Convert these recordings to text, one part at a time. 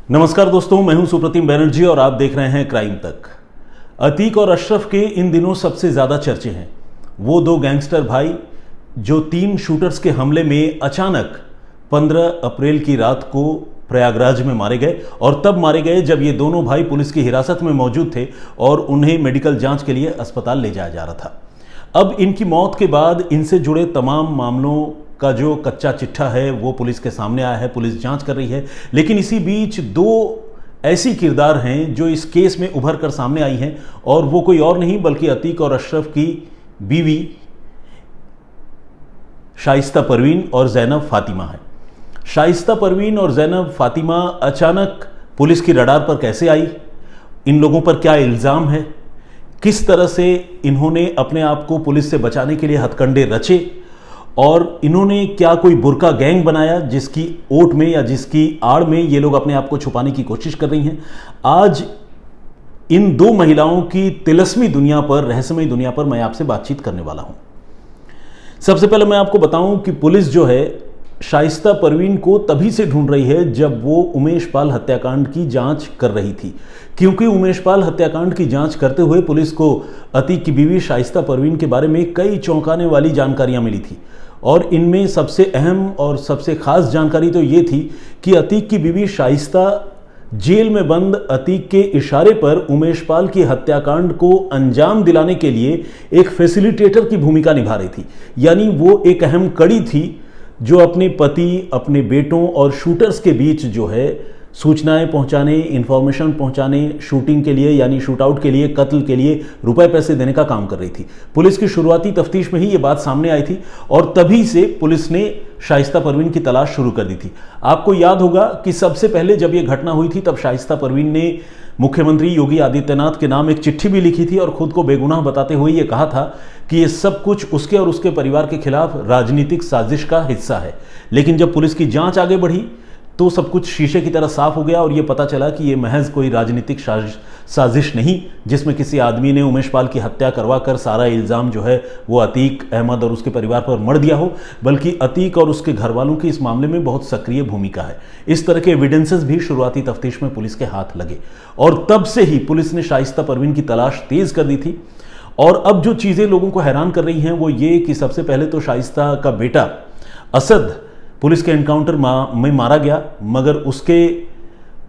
नमस्कार दोस्तों, मैं हूं सुप्रतिम बैनर्जी और आप देख रहे हैं क्राइम तक। अतीक और अशरफ के इन दिनों सबसे ज़्यादा चर्चे हैं वो दो गैंगस्टर भाई जो 3 शूटर्स के हमले में अचानक 15 अप्रैल की रात को प्रयागराज में मारे गए और तब मारे गए जब ये दोनों भाई पुलिस की हिरासत में मौजूद थे और उन्हें मेडिकल जांच के लिए अस्पताल ले जाया जा रहा था। अब इनकी मौत के बाद इनसे जुड़े तमाम मामलों का जो कच्चा चिट्ठा है वो पुलिस के सामने आया है, पुलिस जांच कर रही है। लेकिन इसी बीच 2 ऐसी किरदार हैं जो इस केस में उभर कर सामने आई हैं और वो कोई और नहीं बल्कि अतीक और अशरफ की बीवी शाइस्ता परवीन और जैनब फातिमा है। शाइस्ता परवीन और जैनब फातिमा अचानक पुलिस की रडार पर कैसे आई, इन लोगों पर क्या इल्ज़ाम है, किस तरह से इन्होंने अपने आप को पुलिस से बचाने के लिए हथकंडे रचे और इन्होंने क्या कोई बुर्का गैंग बनाया जिसकी ओट में या जिसकी आड़ में ये लोग अपने आप को छुपाने की कोशिश कर रही हैं। आज इन 2 महिलाओं की तिलस्मी दुनिया पर, रहस्यमय दुनिया पर मैं आपसे बातचीत करने वाला हूं। सबसे पहले मैं आपको बताऊं कि पुलिस जो है शाइस्ता परवीन को तभी से ढूंढ रही है जब वो उमेश पाल हत्याकांड की जांच कर रही थी, क्योंकि उमेश पाल हत्याकांड की जांच करते हुए पुलिस को अतीक की बीवी शाइस्ता परवीन के बारे में कई चौंकाने वाली जानकारियां मिली थी और इनमें सबसे अहम और सबसे खास जानकारी तो ये थी कि अतीक की बीवी शाइस्ता जेल में बंद अतीक के इशारे पर उमेश पाल की हत्याकांड को अंजाम दिलाने के लिए एक फैसिलिटेटर की भूमिका निभा रही थी। यानी वो एक अहम कड़ी थी जो अपने पति, अपने बेटों और शूटर्स के बीच जो है सूचनाएं पहुंचाने, इंफॉर्मेशन पहुंचाने, शूटिंग के लिए यानी शूटआउट के लिए, कत्ल के लिए रुपए पैसे देने का काम कर रही थी। पुलिस की शुरुआती तफ्तीश में ही ये बात सामने आई थी और तभी से पुलिस ने शाइस्ता परवीन की तलाश शुरू कर दी थी। आपको याद होगा कि सबसे पहले जब ये घटना हुई थी तब शाइस्ता परवीन ने मुख्यमंत्री योगी आदित्यनाथ के नाम एक चिट्ठी भी लिखी थी और खुद को बेगुनाह बताते हुए ये कहा था कि ये सब कुछ उसके और उसके परिवार के खिलाफ राजनीतिक साजिश का हिस्सा है। लेकिन जब पुलिस की जांच आगे बढ़ी तो सब कुछ शीशे की तरह साफ हो गया और ये पता चला कि ये महज कोई राजनीतिक साजिश नहीं जिसमें किसी आदमी ने उमेश पाल की हत्या करवा कर सारा इल्ज़ाम जो है वो अतीक अहमद और उसके परिवार पर मढ़ दिया हो, बल्कि अतीक और उसके घर वालों की इस मामले में बहुत सक्रिय भूमिका है। इस तरह के एविडेंसेस भी शुरुआती तफ्तीश में पुलिस के हाथ लगे और तब से ही पुलिस ने शाइस्ता परवीन की तलाश तेज कर दी थी। और अब जो चीज़ें लोगों को हैरान कर रही हैं वो ये कि सबसे पहले तो शाइस्ता का बेटा असद पुलिस के एनकाउंटर में मारा गया, मगर उसके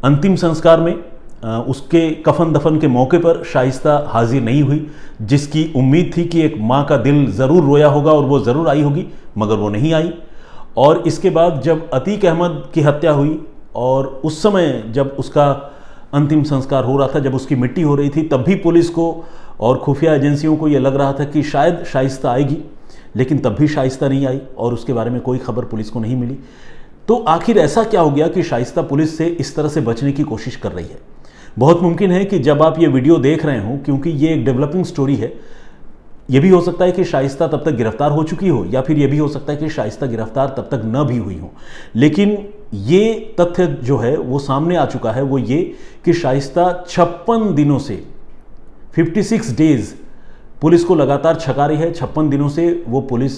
अंतिम संस्कार में उसके कफन दफन के मौके पर शाइस्ता हाजिर नहीं हुई, जिसकी उम्मीद थी कि एक माँ का दिल ज़रूर रोया होगा और वो ज़रूर आई होगी, मगर वो नहीं आई। और इसके बाद जब अतीक अहमद की हत्या हुई और उस समय जब उसका अंतिम संस्कार हो रहा था, जब उसकी मिट्टी हो रही थी, तब भी पुलिस को और खुफिया एजेंसियों को ये लग रहा था कि शायद शाइस्ता आएगी, लेकिन तब भी शाइस्ता नहीं आई और उसके बारे में कोई खबर पुलिस को नहीं मिली। तो आखिर ऐसा क्या हो गया कि शाइस्ता पुलिस से इस तरह से बचने की कोशिश कर रही है? बहुत मुमकिन है कि जब आप ये वीडियो देख रहे हो, क्योंकि ये एक डेवलपिंग स्टोरी है, ये भी हो सकता है कि शाइस्ता तब तक गिरफ्तार हो चुकी हो या फिर ये भी हो सकता है कि शाइस्ता गिरफ्तार तब तक न भी हुई हो। लेकिन ये तथ्य जो है वो सामने आ चुका है, वो ये कि शाइस्ता 56 दिनों से 56 डेज पुलिस को लगातार छका रही है। 56 दिनों से वो पुलिस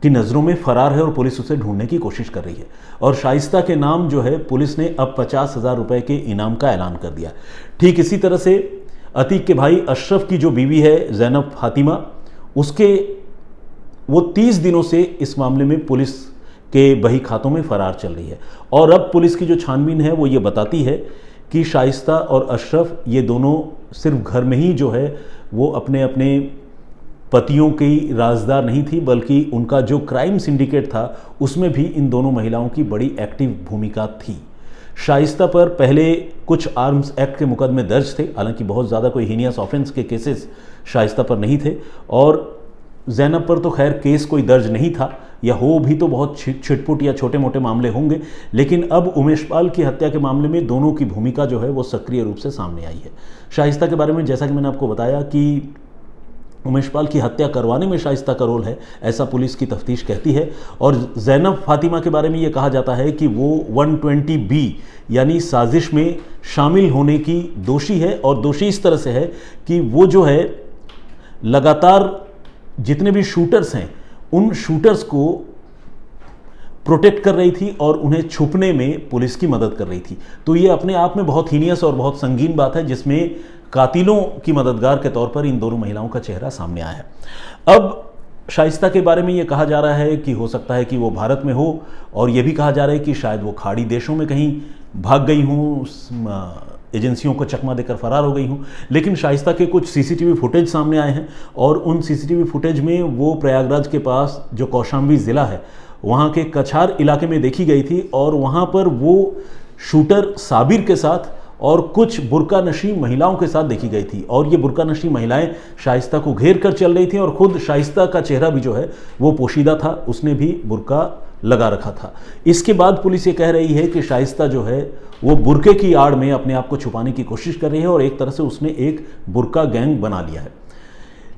की नज़रों में फरार है और पुलिस उसे ढूंढने की कोशिश कर रही है। और शाइस्ता के नाम जो है पुलिस ने अब 50,000 रुपए के इनाम का ऐलान कर दिया। ठीक इसी तरह से अतीक के भाई अशरफ की जो बीवी है जैनब फातिमा, उसके वो 30 दिनों से इस मामले में पुलिस के बही खातों में फरार चल रही है। और अब पुलिस की जो छानबीन है वो ये बताती है कि शाइस्ता और अशरफ ये दोनों सिर्फ घर में ही जो है वो अपने अपने पतियों की राजदार नहीं थी, बल्कि उनका जो क्राइम सिंडिकेट था उसमें भी इन दोनों महिलाओं की बड़ी एक्टिव भूमिका थी। शाइस्ता पर पहले कुछ आर्म्स एक्ट के मुकदमे दर्ज थे, हालांकि बहुत ज़्यादा कोई हीनियस ऑफेंस के केसेस शाइस्ता पर नहीं थे। और जैनब पर तो खैर केस कोई दर्ज नहीं था, या हो भी तो बहुत छिटपुट या छोटे मोटे मामले होंगे। लेकिन अब उमेश पाल की हत्या के मामले में दोनों की भूमिका जो है वो सक्रिय रूप से सामने आई है। शाइस्ता के बारे में जैसा कि मैंने आपको बताया कि उमेश पाल की हत्या करवाने में शाइस्ता का रोल है, ऐसा पुलिस की तफ्तीश कहती है। और जैनब फातिमा के बारे में ये कहा जाता है कि वो 120B यानी साजिश में शामिल होने की दोषी है। और दोषी इस तरह से है कि वो जो है लगातार जितने भी शूटर्स हैं उन शूटर्स को प्रोटेक्ट कर रही थी और उन्हें छुपने में पुलिस की मदद कर रही थी। तो ये अपने आप में बहुत हीनियस और बहुत संगीन बात है, जिसमें कातिलों की मददगार के तौर पर इन दोनों महिलाओं का चेहरा सामने आया है। अब शाइस्ता के बारे में ये कहा जा रहा है कि हो सकता है कि वो भारत में हो, और ये भी कहा जा रहा है कि शायद वो खाड़ी देशों में कहीं भाग गई हूँ, एजेंसियों को चकमा देकर फरार हो गई हूँ। लेकिन शाइस्ता के कुछ सीसीटीवी फुटेज सामने आए हैं, और उन सीसीटीवी फुटेज में वो प्रयागराज के पास जो कौशाम्बी ज़िला है वहाँ के कछार इलाके में देखी गई थी, और वहाँ पर वो शूटर साबिर के साथ और कुछ बुर्का नशी महिलाओं के साथ देखी गई थी। और ये बुर्का नशी महिलाएं शाइस्ता को घेर कर चल रही थी, और खुद शाइस्ता का चेहरा भी जो है वो पोशीदा था, उसने भी बुर्का लगा रखा था। इसके बाद पुलिस ये कह रही है कि शाइस्ता जो है वो बुर्के की आड़ में अपने आप को छुपाने की कोशिश कर रही है, और एक तरह से उसने एक बुर्का गैंग बना लिया है।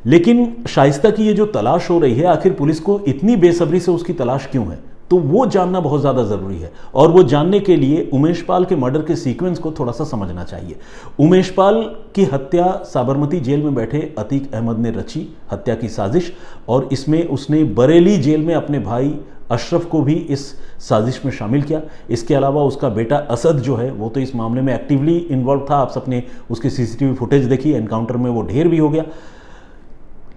लेकिन शाइस्ता की ये जो तलाश हो रही है, आखिर पुलिस को इतनी बेसब्री से उसकी तलाश क्यों है, तो वो जानना बहुत ज़्यादा ज़रूरी है। और वो जानने के लिए उमेश पाल के मर्डर के सीक्वेंस को थोड़ा सा समझना चाहिए। उमेश पाल की हत्या साबरमती जेल में बैठे अतीक अहमद ने रची, हत्या की साजिश, और इसमें उसने बरेली जेल में अपने भाई अशरफ को भी इस साजिश में शामिल किया। इसके अलावा उसका बेटा असद जो है वो तो इस मामले में एक्टिवली इन्वॉल्व था। आप सबने उसकी सीसीटीवी फुटेज देखी, एनकाउंटर में वो ढेर भी हो गया।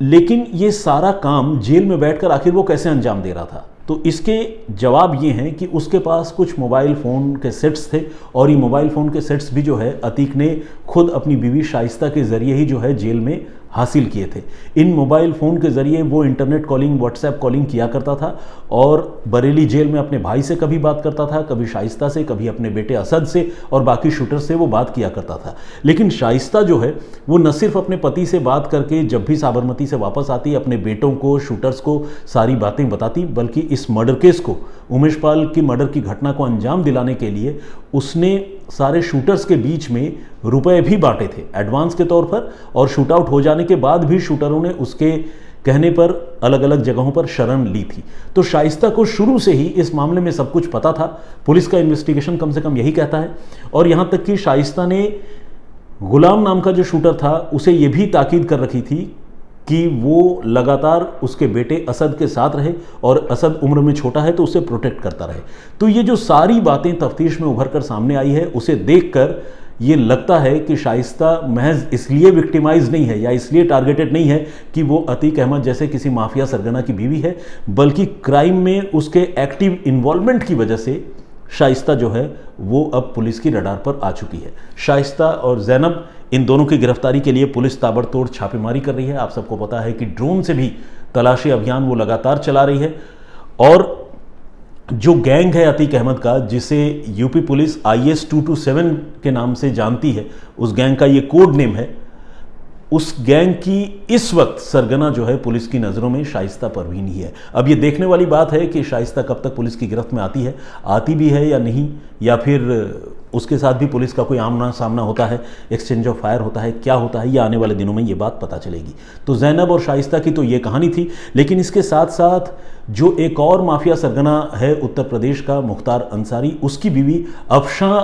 लेकिन ये सारा काम जेल में बैठकर आखिर वो कैसे अंजाम दे रहा था, तो इसके जवाब ये हैं कि उसके पास कुछ मोबाइल फ़ोन के सेट्स थे, और ये मोबाइल फ़ोन के सेट्स भी जो है अतीक ने खुद अपनी बीवी शाइस्ता के ज़रिए ही जो है जेल में हासिल किए थे। इन मोबाइल फ़ोन के ज़रिए वो इंटरनेट कॉलिंग, व्हाट्सएप कॉलिंग किया करता था, और बरेली जेल में अपने भाई से कभी बात करता था, कभी शाइस्ता से, कभी अपने बेटे असद से और बाकी शूटर से वो बात किया करता था। लेकिन शाइस्ता जो है वो न सिर्फ अपने पति से बात करके जब भी साबरमती से वापस आती अपने बेटों को, शूटर्स को सारी बातें बताती, बल्कि इस मर्डर केस को, उमेश पाल की मर्डर की घटना को अंजाम दिलाने के लिए उसने सारे शूटर्स के बीच में रुपए भी बांटे थे एडवांस के तौर पर, और शूट आउट हो जाने के बाद भी शूटरों ने उसके कहने पर अलग अलग जगहों पर शरण ली थी। तो शाइस्ता को शुरू से ही इस मामले में सब कुछ पता था, पुलिस का इन्वेस्टिगेशन कम से कम यही कहता है। और यहाँ तक कि शाइस्ता ने गुलाम नाम का जो शूटर था उसे ये भी ताकीद कर रखी थी कि वो लगातार उसके बेटे असद के साथ रहे, और असद उम्र में छोटा है तो उसे प्रोटेक्ट करता रहे। तो ये जो सारी बातें तफ्तीश में उभर कर सामने आई है, उसे देखकर ये लगता है कि शाइस्ता महज इसलिए विक्टिमाइज नहीं है या इसलिए टारगेटेड नहीं है कि वो अतीक अहमद जैसे किसी माफिया सरगना की बीवी है, बल्कि क्राइम में उसके एक्टिव इन्वॉल्वमेंट की वजह से शाइस्ता जो है वो अब पुलिस की रडार पर आ चुकी है। शाइस्ता और जैनब, इन दोनों की गिरफ्तारी के लिए पुलिस ताबड़तोड़ छापेमारी कर रही है। आप सबको पता है कि ड्रोन से भी तलाशी अभियान वो लगातार चला रही है। और जो गैंग है अतीक अहमद का, जिसे यूपी पुलिस IS 227 के नाम से जानती है, उस गैंग का ये कोड नेम है, उस गैंग की इस वक्त सरगना जो है पुलिस की नज़रों में शाइस्ता परवीन ही है। अब ये देखने वाली बात है कि शाइस्ता कब तक पुलिस की गिरफ्त में आती भी है या नहीं, या फिर उसके साथ भी पुलिस का कोई आमना सामना होता है, एक्सचेंज ऑफ फायर होता है, क्या होता है, ये आने वाले दिनों में ये बात पता चलेगी। तो जैनब और शाइस्ता की तो ये कहानी थी, लेकिन इसके साथ साथ जो एक और माफिया सरगना है उत्तर प्रदेश का, मुख्तार अंसारी, उसकी बीवी अफशां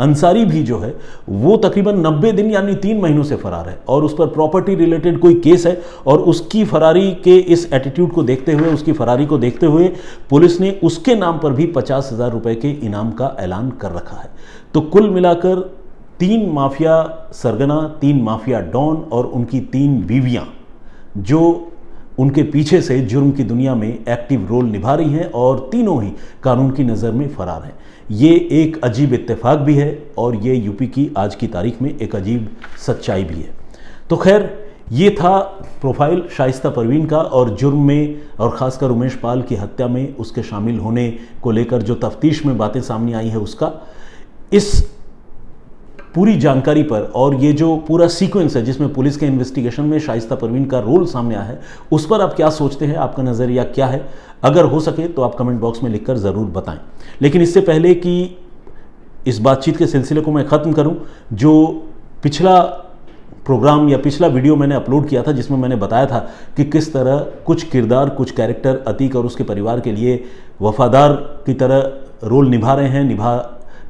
अंसारी भी जो है वो तकरीबन 90 दिन यानी 3 महीनों से फरार है, और उस पर प्रॉपर्टी रिलेटेड कोई केस है। और उसकी फरारी के इस एटीट्यूड को देखते हुए, उसकी फरारी को देखते हुए पुलिस ने उसके नाम पर भी 50,000 रुपए के इनाम का ऐलान कर रखा है। तो कुल मिलाकर 3 माफिया सरगना, 3 माफिया डॉन और उनकी 3 बीवियां जो उनके पीछे से जुर्म की दुनिया में एक्टिव रोल निभा रही हैं, और तीनों ही कानून की नज़र में फरार हैं। ये एक अजीब इत्तेफाक भी है, और ये यूपी की आज की तारीख में एक अजीब सच्चाई भी है। तो खैर, ये था प्रोफाइल शाइस्ता परवीन का, और जुर्म में और ख़ासकर उमेश पाल की हत्या में उसके शामिल होने को लेकर जो तफ्तीश में बातें सामने आई है उसका। इस पूरी जानकारी पर और ये जो पूरा सीक्वेंस है जिसमें पुलिस के इन्वेस्टिगेशन में शाइस्ता परवीन का रोल सामने आया है, उस पर आप क्या सोचते हैं, आपका नज़रिया क्या है? अगर हो सके तो आप कमेंट बॉक्स में लिखकर ज़रूर बताएं। लेकिन इससे पहले कि इस बातचीत के सिलसिले को मैं ख़त्म करूं, जो पिछला प्रोग्राम या पिछला वीडियो मैंने अपलोड किया था जिसमें मैंने बताया था कि किस तरह कुछ किरदार, कुछ कैरेक्टर अतीक और उसके परिवार के लिए वफादार की तरह रोल निभा रहे हैं,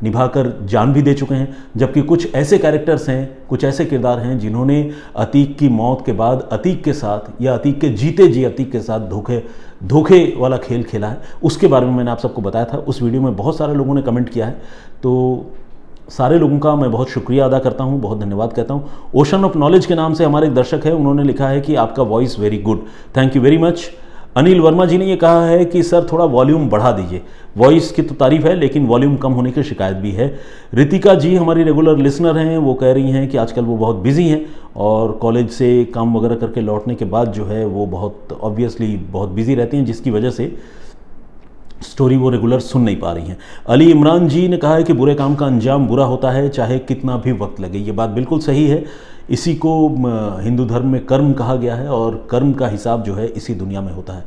निभाकर जान भी दे चुके हैं, जबकि कुछ ऐसे कैरेक्टर्स हैं, कुछ ऐसे किरदार हैं जिन्होंने अतीक की मौत के बाद अतीक के साथ या अतीक के जीते जी अतीक के साथ धोखे वाला खेल खेला है। उसके बारे में मैंने आप सबको बताया था। उस वीडियो में बहुत सारे लोगों ने कमेंट किया है, तो सारे लोगों का मैं बहुत शुक्रिया अदा करता हूं, बहुत धन्यवाद कहता हूं। ओशन ऑफ नॉलेज के नाम से हमारे एक दर्शक है, उन्होंने लिखा है कि आपका voice very good, thank you very much. Anil Verma ji ने ये कहा है कि सर थोड़ा वॉल्यूम बढ़ा दीजिए। वॉइस की तो तारीफ है, लेकिन वॉल्यूम कम होने की शिकायत भी है। रितिका जी हमारी रेगुलर लिसनर हैं, वो कह रही हैं कि आजकल वो बहुत बिजी हैं और कॉलेज से काम वगैरह करके लौटने के बाद जो है वो बहुत ऑब्वियसली बहुत बिजी रहती हैं, जिसकी वजह से स्टोरी वो रेगुलर सुन नहीं पा रही हैं। अली इमरान जी ने कहा है कि बुरे काम का अंजाम बुरा होता है, चाहे कितना भी वक्त लगे। ये बात बिल्कुल सही है। इसी को हिंदू धर्म में कर्म कहा गया है और कर्म का हिसाब जो है इसी दुनिया में होता है।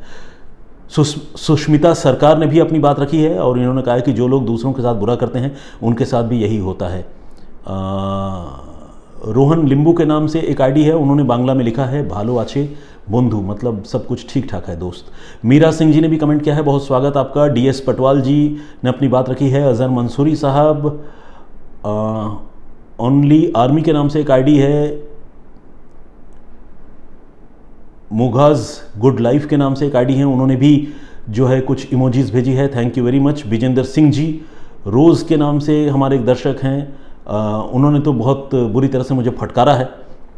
सुष्मिता सरकार ने भी अपनी बात रखी है और इन्होंने कहा है कि जो लोग दूसरों के साथ बुरा करते हैं उनके साथ भी यही होता है। रोहन लिंबू के नाम से एक आईडी है, उन्होंने बांग्ला में लिखा है भालो आछे बंधु, मतलब सब कुछ ठीक ठाक है दोस्त। मीरा सिंह जी ने भी कमेंट किया है, बहुत स्वागत आपका। डीएस पटवाल जी ने अपनी बात रखी है। अजहर मंसूरी साहब, ओनली आर्मी के नाम से एक आईडी है। मुगाज गुड लाइफ के नाम से एक आईडी है, उन्होंने भी जो है कुछ इमोजीज भेजी है, thank you very much. Vijendra Singh ji रोज़ के नाम से हमारे एक दर्शक हैं, उन्होंने तो बहुत बुरी तरह से मुझे फटकारा है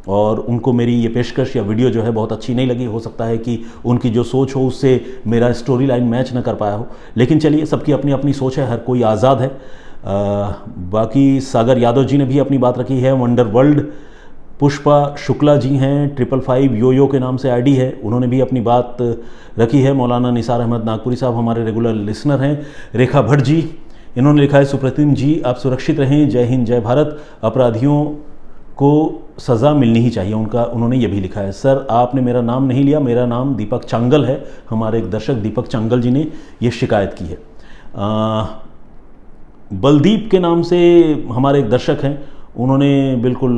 और उनको मेरी ये पेशकश या वीडियो जो है बहुत अच्छी नहीं लगी। हो सकता है कि उनकी जो सोच हो उससे मेरा स्टोरी लाइन मैच न कर पाया हो, लेकिन चलिए सबकी अपनी अपनी सोच है, हर कोई आज़ाद है। बाकी सागर यादव जी ने भी अपनी बात रखी है। वंडर वर्ल्ड पुष्पा शुक्ला जी हैं, 555 यो के नाम से आईडी है, उन्होंने भी अपनी बात रखी है। मौलाना निसार अहमद नागपुरी साहब हमारे रेगुलर लिसनर हैं। रेखा भट्ट जी, इन्होंने लिखा है सुप्रतिम जी आप सुरक्षित रहें, जय हिंद जय भारत, अपराधियों को सज़ा मिलनी ही चाहिए, उन्होंने ये भी लिखा है। सर आपने मेरा नाम नहीं लिया, मेरा नाम दीपक चांगल है, हमारे एक दर्शक दीपक चांगल जी ने ये शिकायत की है। बलदीप के नाम से हमारे एक दर्शक हैं, उन्होंने बिल्कुल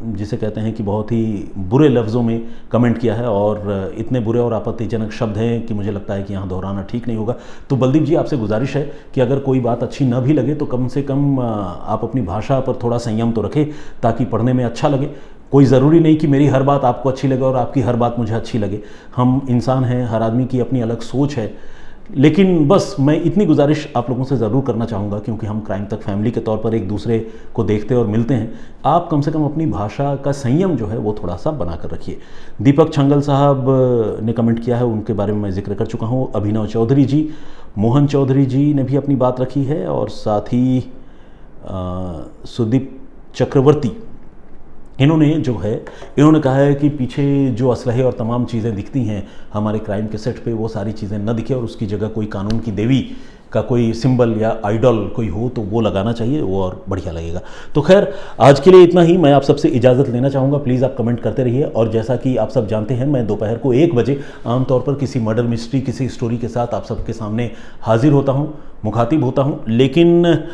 जिसे कहते हैं कि बहुत ही बुरे लफ्ज़ों में कमेंट किया है और इतने बुरे और आपत्तिजनक शब्द हैं कि मुझे लगता है कि यहाँ दोहराना ठीक नहीं होगा। तो बलदीप जी आपसे गुजारिश है कि अगर कोई बात अच्छी न भी लगे तो कम से कम आप अपनी भाषा पर थोड़ा संयम तो रखें ताकि पढ़ने में अच्छा लगे। कोई ज़रूरी नहीं कि मेरी हर बात आपको अच्छी लगे और आपकी हर बात मुझे अच्छी लगे, हम इंसान हैं, हर आदमी की अपनी अलग सोच है। लेकिन बस मैं इतनी गुजारिश आप लोगों से ज़रूर करना चाहूँगा, क्योंकि हम क्राइम तक फैमिली के तौर पर एक दूसरे को देखते और मिलते हैं, आप कम से कम अपनी भाषा का संयम जो है वो थोड़ा सा बना कर रखिए। दीपक छंगल साहब ने कमेंट किया है, उनके बारे में मैं जिक्र कर चुका हूँ। अभिनव चौधरी जी, मोहन चौधरी जी ने भी अपनी बात रखी है और साथ ही सुदीप चक्रवर्ती, इन्होंने कहा है कि पीछे जो असलहे और तमाम चीज़ें दिखती हैं हमारे क्राइम के सेट पे, वो सारी चीज़ें न दिखे और उसकी जगह कोई कानून की देवी का कोई सिंबल या आइडल कोई हो तो वो लगाना चाहिए, वो और बढ़िया लगेगा। तो खैर आज के लिए इतना ही, मैं आप सबसे इजाज़त लेना चाहूँगा। प्लीज़ आप कमेंट करते रहिए और जैसा कि आप सब जानते हैं मैं दोपहर को 1 बजे आमतौर पर किसी मर्डर मिस्ट्री, किसी स्टोरी के साथ आप सबके सामने हाजिर होता हूँ, मुखातिब होता हूँ। लेकिन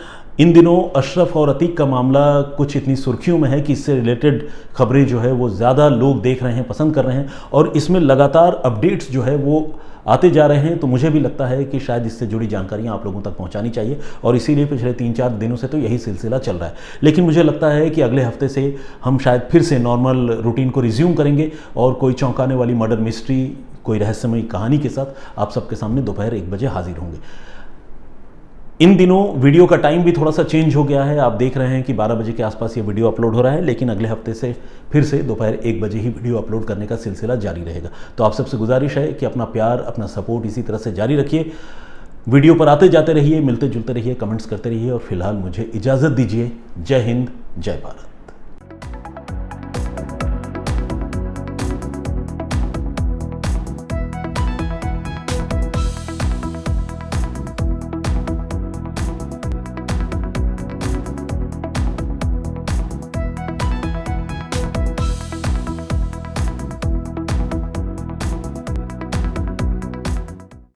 इन दिनों अशरफ और अतीक का मामला कुछ इतनी सुर्खियों में है कि इससे रिलेटेड खबरें जो है वो ज़्यादा लोग देख रहे हैं, पसंद कर रहे हैं और इसमें लगातार अपडेट्स जो है वो आते जा रहे हैं। तो मुझे भी लगता है कि शायद इससे जुड़ी जानकारियां आप लोगों तक पहुंचानी चाहिए और इसीलिए पिछले 3-4 दिनों से तो यही सिलसिला चल रहा है। लेकिन मुझे लगता है कि अगले हफ्ते से हम शायद फिर से नॉर्मल रूटीन को रिज्यूम करेंगे और कोई चौंकाने वाली मर्डर मिस्ट्री, कोई रहस्यमयी कहानी के साथ आप सबके सामने दोपहर 1 बजे हाजिर होंगे। इन दिनों वीडियो का टाइम भी थोड़ा सा चेंज हो गया है, आप देख रहे हैं कि 12 बजे के आसपास ये वीडियो अपलोड हो रहा है, लेकिन अगले हफ्ते से फिर से दोपहर 1 बजे ही वीडियो अपलोड करने का सिलसिला जारी रहेगा। तो आप सबसे गुजारिश है कि अपना प्यार, अपना सपोर्ट इसी तरह से जारी रखिए, वीडियो पर आते जाते रहिए, मिलते जुलते रहिए, कमेंट्स करते रहिए और फिलहाल मुझे इजाज़त दीजिए। जय हिंद, जय भारत।